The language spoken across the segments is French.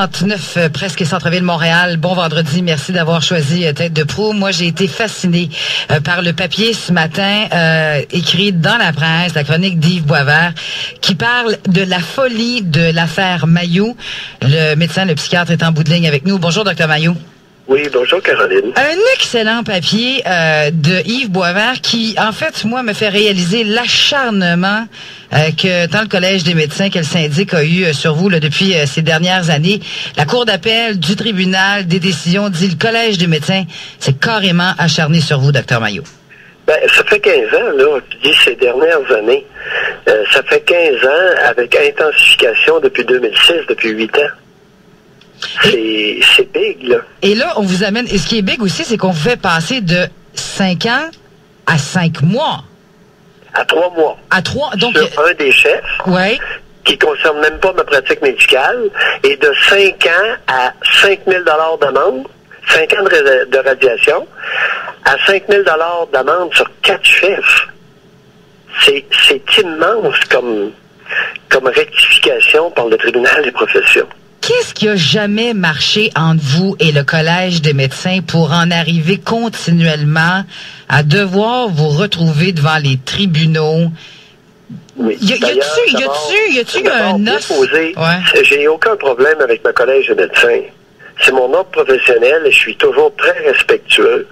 39, presque centre-ville Montréal. Bon vendredi, merci d'avoir choisi Tête de proue. Moi, j'ai été fascinée par le papier ce matin, écrit dans la presse, la chronique d'Yves Boisvert, qui parle de la folie de l'affaire Mailloux. Le médecin, le psychiatre est en bout de ligne avec nous. Bonjour, Dr Mailloux. Oui, bonjour Caroline. Un excellent papier de Yves Boisvert qui, en fait, moi, me fait réaliser l'acharnement que tant le Collège des médecins que le syndic a eu sur vous là, depuis ces dernières années. La Cour d'appel du tribunal des décisions dit le Collège des médecins s'est carrément acharné sur vous, Dr Mailloux. Ben, ça fait 15 ans, là, tu dis ces dernières années. Ça fait 15 ans avec intensification depuis 2006, depuis 8 ans. C'est big, là. Et là, on vous amène... Et ce qui est big aussi, c'est qu'on vous fait passer de 5 ans à 5 mois. À 3 mois. À 3... Donc, sur un des chefs. Oui. Qui concerne même pas ma pratique médicale. Et de 5 ans à 5 000 d'amende. 5 ans de radiation. À 5 000 d'amende sur 4 chefs. C'est immense comme rectification par le tribunal des professions. Qu'est-ce qui a jamais marché entre vous et le Collège des médecins pour en arriver continuellement à devoir vous retrouver devant les tribunaux? Oui. Y a-tu un os? Ouais. J'ai aucun problème avec le Collège des médecins. C'est mon ordre professionnel et je suis toujours très respectueux.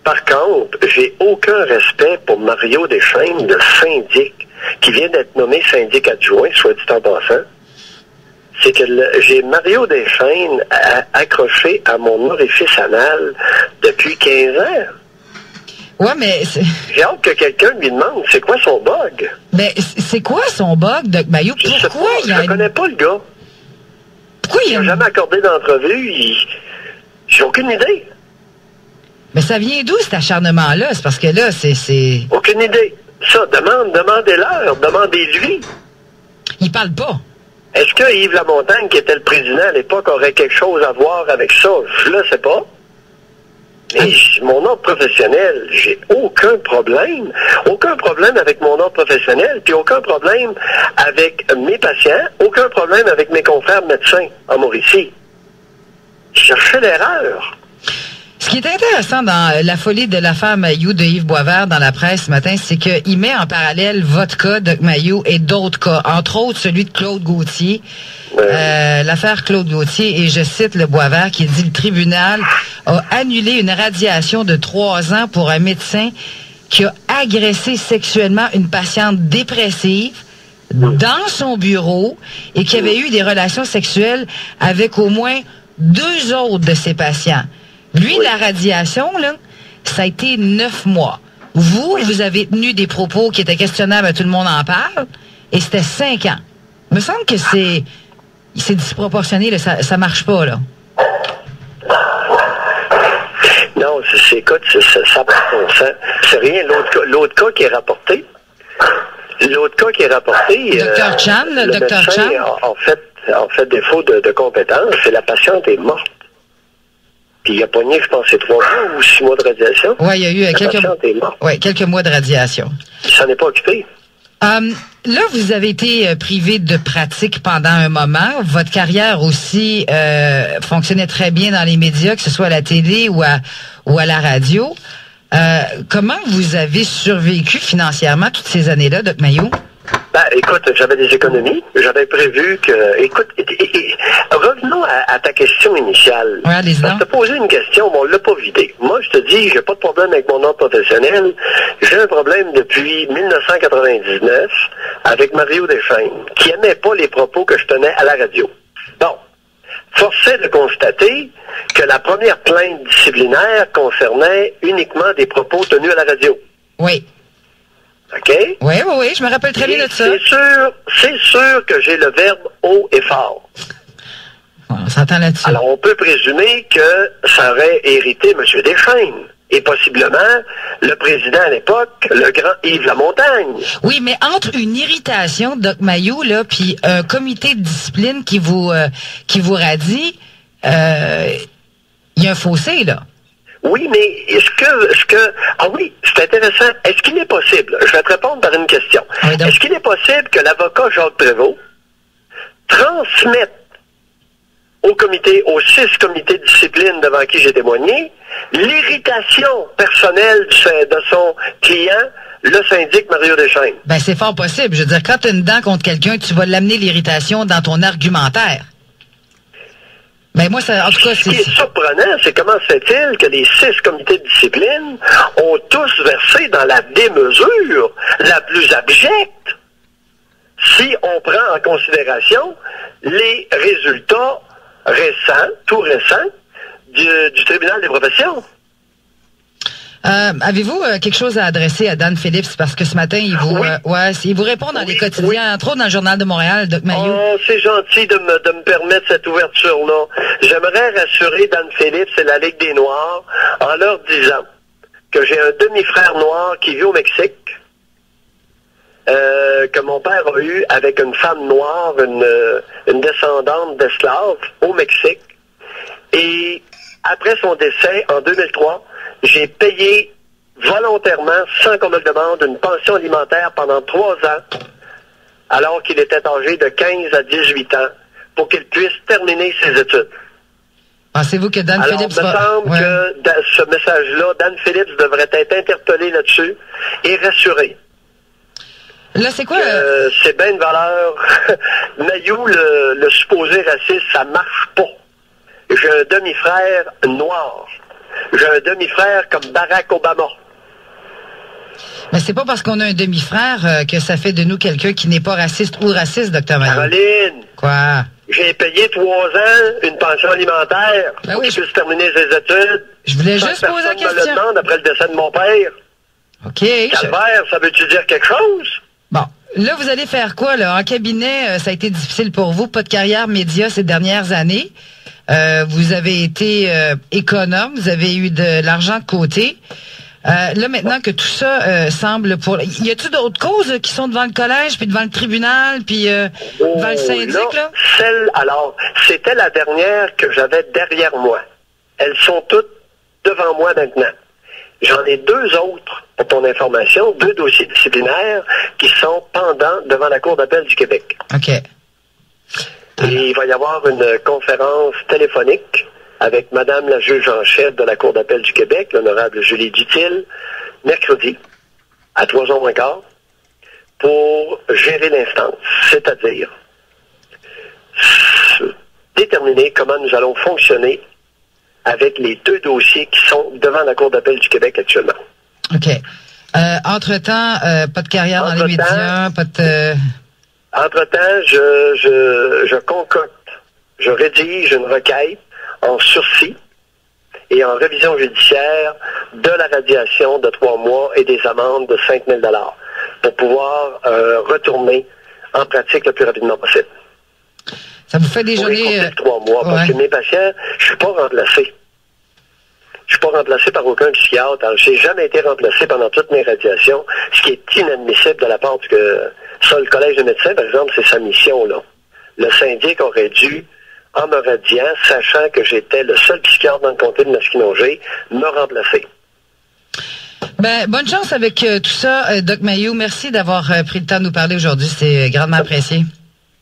Par contre, j'ai aucun respect pour Mario Deschaines, le syndic, qui vient d'être nommé syndic adjoint, soit dit en passant. C'est que j'ai Mario Deschaines accroché à mon orifice anal depuis 15 ans. Ouais, mais... J'ai hâte que quelqu'un lui demande c'est quoi son bug. Mais c'est quoi son bug, Doc Mailloux? Pourquoi il y a... Je connais pas le gars. Pourquoi il n'a jamais accordé d'entrevue. J'ai aucune idée. Mais ça vient d'où cet acharnement-là? C'est parce que là, c'est... Aucune idée. Ça, demandez-leur, demandez-lui. Il parle pas. Est-ce que Yves Lamontagne, qui était le président à l'époque, aurait quelque chose à voir avec ça? Je le sais pas. Mais mon ordre professionnel, j'ai aucun problème. Aucun problème avec mon ordre professionnel, puis aucun problème avec mes patients, aucun problème avec mes confrères médecins en Mauricie. Je cherchais l'erreur. Ce qui est intéressant dans la folie de l'affaire Mailloux de Yves Boisvert dans la presse ce matin, c'est qu'il met en parallèle votre cas, Doc Mailloux, et d'autres cas, entre autres celui de Claude Gauthier. L'affaire Claude Gauthier, et je cite le Boisvert qui dit « Le tribunal a annulé une radiation de 3 ans pour un médecin qui a agressé sexuellement une patiente dépressive dans son bureau et qui avait eu des relations sexuelles avec au moins 2 autres de ses patients. » Lui, la radiation, là, ça a été 9 mois. Vous avez tenu des propos qui étaient questionnables, tout le monde en parle, et c'était 5 ans. Il me semble que c'est disproportionné, là, ça marche pas, là. Non, écoute, ça prend son sens. C'est rien. L'autre cas qui est rapporté, Dr Chan, le Dr Chan en fait défaut de compétence, et la patiente est morte. Puis il a pogné, je pense, c'est 3 mois ou 6 mois de radiation. Oui, il y a eu quelques mois de radiation. Il s'en est pas occupé. Là, vous avez été privé de pratique pendant un moment. Votre carrière aussi fonctionnait très bien dans les médias, que ce soit à la télé ou à la radio. Comment vous avez survécu financièrement toutes ces années-là, Doc Mailloux? Ben, écoute, j'avais des économies. J'avais prévu que... Écoute, revenons à ta question initiale. Ouais, allez-y. Je t'ai posé une question, mais on l'a pas vidée. Moi, je te dis, j'ai pas de problème avec mon ordre professionnel. J'ai un problème depuis 1999 avec Mario Deschaines, qui aimait pas les propos que je tenais à la radio. Bon. Force est de constater que la première plainte disciplinaire concernait uniquement des propos tenus à la radio. Oui. OK? Oui, je me rappelle très bien de ça. C'est sûr que j'ai le verbe haut et fort. On s'entend là-dessus. Alors, on peut présumer que ça aurait hérité M. Deschaines. Et possiblement, le président à l'époque, le grand Yves Lamontagne. Oui, mais entre une irritation, Doc Mailloux, là, puis un comité de discipline qui vous radie, il y a un fossé, là. Oui, mais ah oui, c'est intéressant. Est-ce qu'il est possible, je vais te répondre par une question. Oui, est-ce qu'il est possible que l'avocat Jacques Prévost transmette aux 6 comités de discipline devant qui j'ai témoigné, l'irritation personnelle de son client, le syndic Mario Deschênes. Ben, c'est fort possible. Je veux dire, quand tu as une dent contre quelqu'un, tu vas l'amener l'irritation dans ton argumentaire. Ben, moi, ça, en tout cas, Ce qui est surprenant, c'est comment se fait-il que les 6 comités de discipline ont tous versé dans la démesure la plus abjecte si on prend en considération les résultats tout récents du tribunal des professions. Avez-vous quelque chose à adresser à Dan Phillips? Parce que ce matin, il vous répond dans les quotidiens, entre autres dans le Journal de Montréal, Doc Mayou. Oh, c'est gentil de me permettre cette ouverture-là. J'aimerais rassurer Dan Phillips et la Ligue des Noirs en leur disant que j'ai un demi-frère noir qui vit au Mexique, que mon père a eu avec une femme noire, une descendante d'esclaves au Mexique. Et après son décès, en 2003, j'ai payé volontairement, sans qu'on me le demande, une pension alimentaire pendant 3 ans, alors qu'il était âgé de 15 à 18 ans, pour qu'il puisse terminer ses études. Pensez-vous que Dan Phillips va... Alors, il me semble que ce message-là, Dan Phillips devrait être interpellé là-dessus et rassuré. Là, c'est quoi? C'est bien une valeur. Mayou, le supposé raciste, ça marche pas. J'ai un demi-frère noir. J'ai un demi-frère comme Barack Obama. Mais c'est pas parce qu'on a un demi-frère que ça fait de nous quelqu'un qui n'est pas raciste ou raciste, Dr. Mayou. Caroline! Quoi? J'ai payé 3 ans une pension alimentaire pour qu'il puisse terminer ses études. Je voulais juste poser la question. Personne me le demande après le décès de mon père. OK. Calvaire, ça veut-tu dire quelque chose? Bon. Là, vous allez faire quoi, là? En cabinet, ça a été difficile pour vous. Pas de carrière média ces dernières années. Vous avez été économe. Vous avez eu de l'argent de côté. Là, maintenant que tout ça semble pour... Y a-t-il d'autres causes qui sont devant le collège, puis devant le tribunal, puis devant le syndic, là? Alors, c'était la dernière que j'avais derrière moi. Elles sont toutes devant moi maintenant. J'en ai 2 autres, pour ton information, 2 dossiers disciplinaires qui sont pendants devant la Cour d'appel du Québec. OK. Et il va y avoir une conférence téléphonique avec Madame la juge en chef de la Cour d'appel du Québec, l'honorable Julie Dutil, mercredi, à 3h15, pour gérer l'instance, c'est-à-dire déterminer comment nous allons fonctionner avec les 2 dossiers qui sont devant la Cour d'appel du Québec actuellement. OK. Entre-temps, pas de carrière dans les médias, pas de... Entre-temps, je concocte, je rédige une requête en sursis et en révision judiciaire de la radiation de 3 mois et des amendes de 5 000 $ pour pouvoir retourner en pratique le plus rapidement possible. Ça vous fait des journées... 3 mois, parce que mes patients, je suis pas remplacé. Je suis pas remplacé par aucun psychiatre. Je n'ai jamais été remplacé pendant toutes mes radiations, ce qui est inadmissible de la part que ça, le Collège des médecins, par exemple, c'est sa mission, là. Le syndic aurait dû, en me radiant, sachant que j'étais le seul psychiatre dans le comté de Masquinongé, me remplacer. Ben, bonne chance avec tout ça, Doc Mayou. Merci d'avoir pris le temps de nous parler aujourd'hui. C'est grandement apprécié.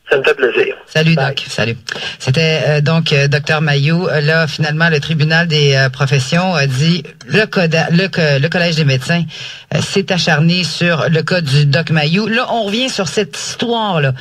Ça me fait plaisir. Salut, Bye. Doc. Salut. C'était donc Dr Mayou. Là, finalement, le tribunal des professions a dit le Collège des médecins s'est acharné sur le cas du Doc Mayou. Là, on revient sur cette histoire-là.